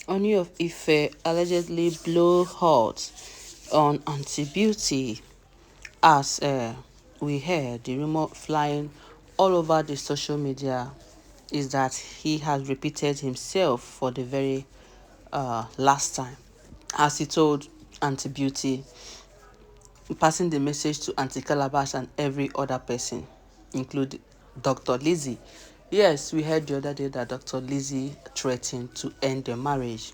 Ooni of Ife allegedly blow hot on anti-beauty as we heard the rumor flying all over the social media is that he has repeated himself for the very last time. As he told anti-beauty, passing the message to Auntie Calabash and every other person, including Dr. Lizzy. Yes, we heard the other day that Dr. Lizzy threatened to end the marriage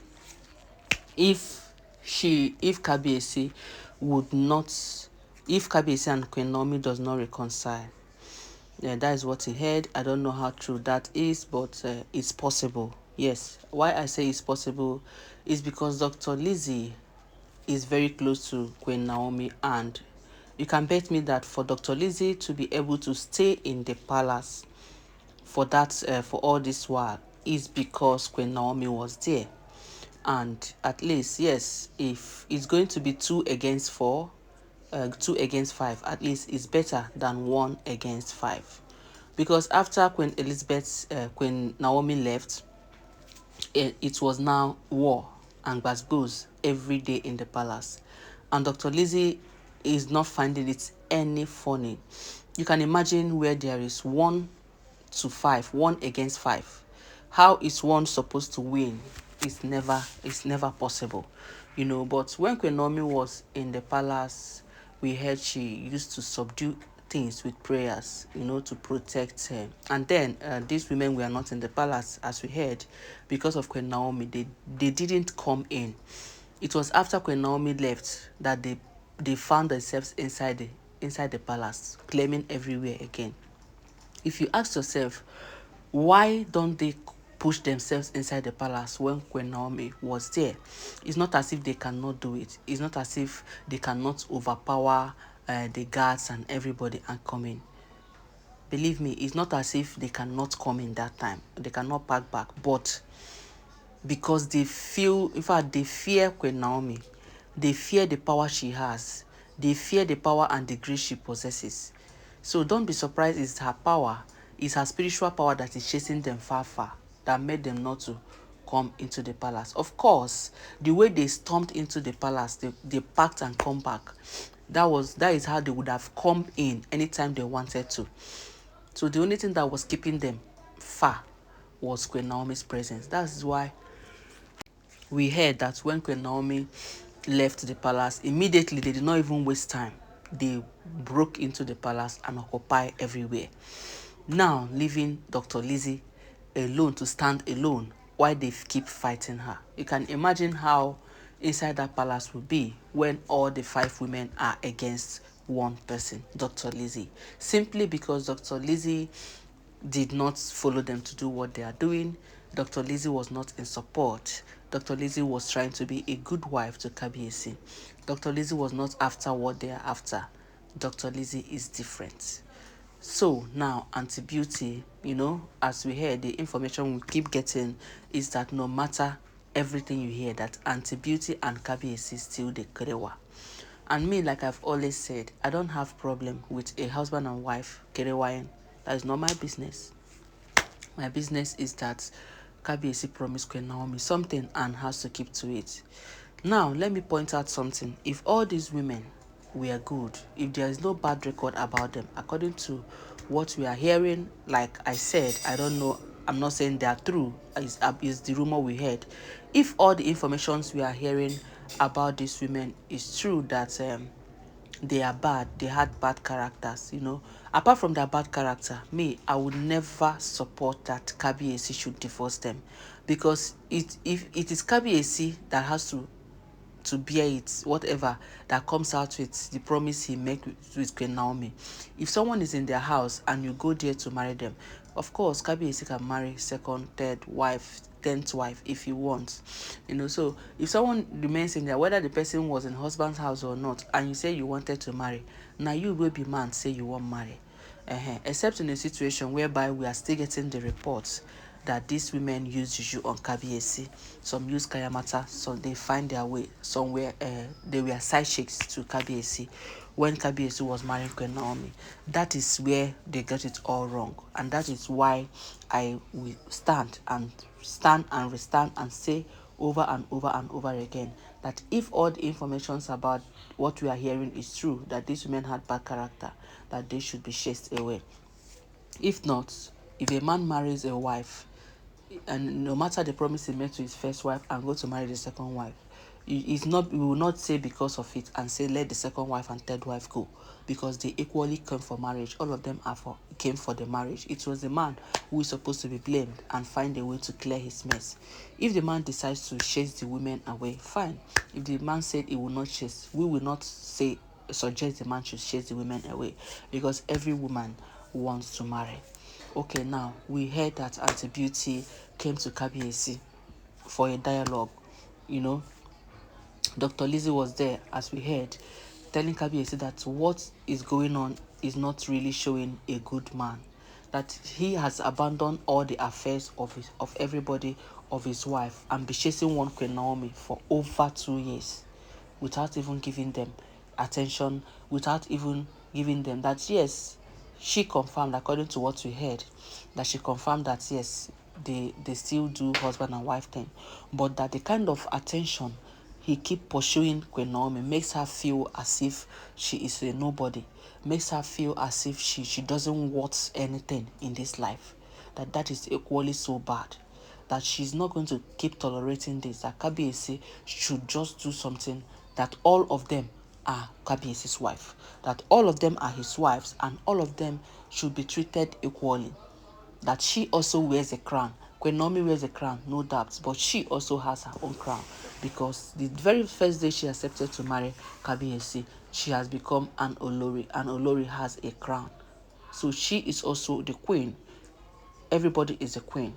if Kabiyesi would not, if Kabiyesi and Queen Naomi does not reconcile. Yeah, that is what he heard. I don't know how true that is, but it's possible. Yes. Why I say it's possible is because Dr. Lizzy is very close to Queen Naomi, and you can bet me that for Dr. Lizzy to be able to stay in the palace for all this while is because Queen Naomi was there. And at least, yes, if it's going to be 2 against 4, 2 against 5, at least it's better than 1 against 5. Because after Queen Naomi left, it was now war and gbasgbos every day in the palace. And Dr. Lizzy is not finding it any funny. You can imagine where there is 1 to 5, 1 against 5. How is one supposed to win? It's never possible. But when Queen Naomi was in the palace, we heard she used to subdue things with prayers, to protect her. And then these women were not in the palace, as we heard, because of Queen Naomi. They didn't come in. It was after Queen Naomi left that they found themselves inside the palace, claiming everywhere again. If you ask yourself, why don't they push themselves inside the palace when Queen Naomi was there? It's not as if they cannot do it. It's not as if they cannot overpower the guards and everybody and come in. Believe me, it's not as if they cannot come in that time. They cannot pack back. But because they feel, in fact, they fear Queen Naomi. They fear the power she has. They fear the power and the grace she possesses. So don't be surprised, it's her power, it's her spiritual power that is chasing them far, far, that made them not to come into the palace. Of course, the way they stormed into the palace, they packed and come back. That is how they would have come in anytime they wanted to. So the only thing that was keeping them far was Queen Naomi's presence. That's why we heard that when Queen Naomi left the palace, immediately they did not even waste time. They broke into the palace and occupied everywhere. Now leaving Dr. Lizzy alone to stand alone while they keep fighting her. You can imagine how inside that palace will be when all the 5 women are against one person, Dr. Lizzy. Simply because Dr. Lizzy did not follow them to do what they are doing. Dr. Lizzy was not in support. Dr. Lizzy was trying to be a good wife to Kabiyesi. Dr. Lizzy was not after what they are after. Dr. Lizzy is different. So now, Anti-Beauty, as we hear, the information we keep getting is that no matter everything you hear, that Anti-Beauty and Kabiyesi still the kerewa. And me, like I've always said, I don't have problem with a husband and wife kerewaing. That is not my business. My business is that Kabiyesi promised Queen Naomi something and has to keep to it. Now, let me point out something. If all these women were good, if there is no bad record about them, according to what we are hearing, like I said, I don't know, I'm not saying they are true, is the rumor we heard. If all the informations we are hearing about these women is true, that they are bad, they had bad characters, apart from their bad character, me, I would never support that Kabiyesi should divorce them, because if it is Kabiyesi that has to bear it, whatever that comes out with the promise he made with Queen Naomi. If someone is in their house and you go there to marry them, of course, Kabiyesi can marry second, third wife, 10th wife if he wants. So if someone remains in there, whether the person was in husband's house or not, and you say you wanted to marry, now you will be man say you won't marry. Except in a situation whereby we are still getting the reports that these women use juju on Kabiyesi. Some use Kayamata, so they find their way somewhere. They were side chicks to Kabiyesi when Kabiyesi was marrying Queen Naomi. That is where they got it all wrong, and that is why I will stand and restand and say over and over and over again, that if all the informations about what we are hearing is true, that these women had bad character, that they should be chased away. If not, if a man marries a wife, and no matter the promise he made to his first wife and go to marry the second wife, we will not say because of it and say let the second wife and third wife go, because they equally came for marriage. All of them came for the marriage. It was the man who is supposed to be blamed and find a way to clear his mess. If the man decides to chase the women away, fine. If the man said he will not chase, we will not suggest the man should chase the women away, because every woman wants to marry. Okay, now we heard that Auntie Beauty came to KBAC for a dialogue. You know, Dr. Lizzy was there, as we heard, telling KBAC that what is going on is not really showing a good man. That he has abandoned all the affairs of everybody, of his wife, and be chasing one Queen Naomi for over 2 years without even giving them attention, without even giving them that. Yes, she confirmed, according to what we heard, that she confirmed that yes, they still do husband and wife thing, but that the kind of attention he keep pursuing Queen Naomi makes her feel as if she is a nobody, makes her feel as if she doesn't want anything in this life, that is equally so bad, that she's not going to keep tolerating this, that KBAC should just do something, that all of them are KBAC's wife, that all of them are his wives, and all of them should be treated equally, that she also wears a crown. Queen Naomi wears a crown, no doubt, but she also has her own crown, because the very first day she accepted to marry KBAC, she has become an Olori, and Olori has a crown. So she is also the queen. Everybody is a queen.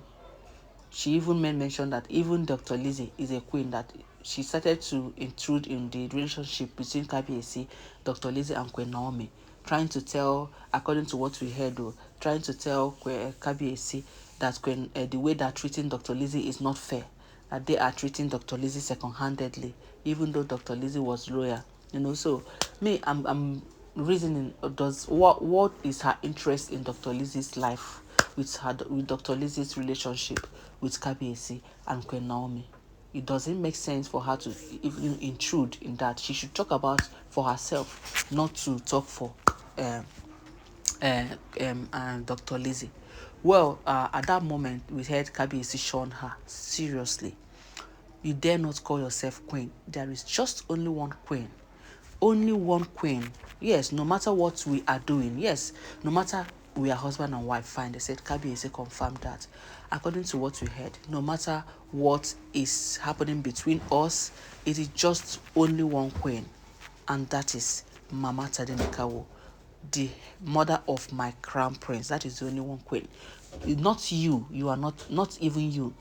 She even mentioned that even Dr. Lizzy is a queen, that she started to intrude in the relationship between KBAC, Dr. Lizzy, and Queen Naomi, trying to tell, according to what we heard, trying to tell KBAC that the way they're treating Dr. Lizzy is not fair, that they are treating Dr. Lizzy second-handedly, even though Dr. Lizzy was loyal. So me, I'm reasoning, what is her interest in Dr. Lizzy's life, with Dr. Lizzy's relationship with KBAC and Queen Naomi? It doesn't make sense for her to even intrude in that. She should talk about for herself, not to talk for Dr. Lizzy. Well, at that moment, we heard KBAC shun her seriously. You dare not call yourself queen. There is just only one queen. Only one queen. Yes, no matter what we are doing. Yes, no matter we are husband and wife, fine. They said KBAC confirmed that. According to what we heard, no matter what is happening between us, it is just only one queen. And that is Mama Tadenikawo, the mother of my crown prince. That is the only one queen. Not you. You are not even you.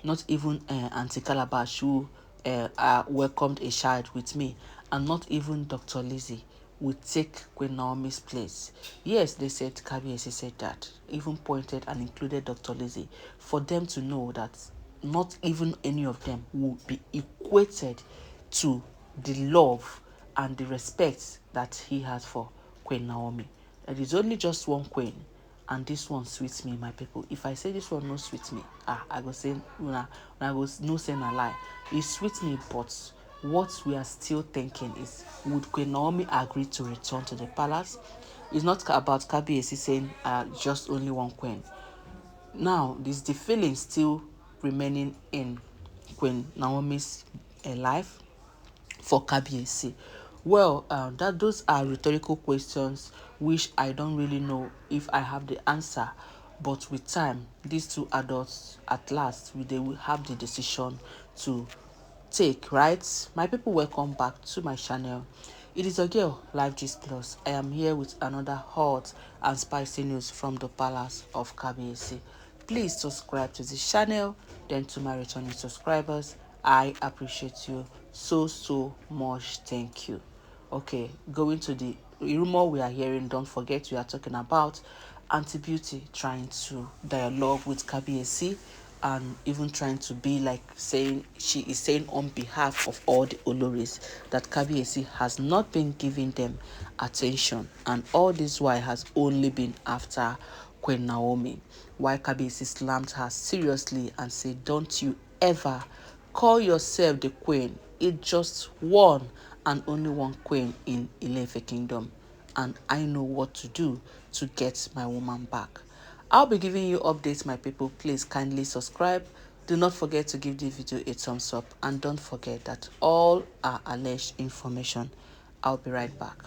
Not even Auntie Calabash, who welcomed a child with me, and not even Dr. Lizzy will take Queen Naomi's place. Yes, they said, KBAC said that, even pointed and included Dr. Lizzy, for them to know that not even any of them will be equated to the love and the respect that he has for Queen Naomi. It is only just one queen, and this one sweets me, my people. If I say this one no sweets me, I go say I go no say a lie. It sweets me, but what we are still thinking is, would Queen Naomi agree to return to the palace? It's not about KBAC saying just only one queen. Now, is the feeling still remaining in Queen Naomi's life for KBAC? Well, those are rhetorical questions which I don't really know if I have the answer. But with time, these two adults, at last, they will have the decision to take, right? My people, welcome back to my channel. It is your girl, Life Gist Plus. I am here with another hot and spicy news from the palace of KBAC. Please subscribe to this channel. Then to my returning subscribers, I appreciate you so much. Thank you. Okay, going to the rumor we are hearing. Don't forget, we are talking about Auntie Beauty trying to dialogue with KBAC, and even trying to be like saying, she is saying on behalf of all the Oloris, that KBAC has not been giving them attention, and all this while has only been after Queen Naomi. Why KBAC slammed her seriously and said, don't you ever Call yourself the queen. It's just one and only one queen in Ile-Ife Kingdom. And I know what to do to get my woman back. I'll be giving you updates, my people. Please kindly subscribe. Do not forget to give this video a thumbs up. And don't forget that all are alleged information. I'll be right back.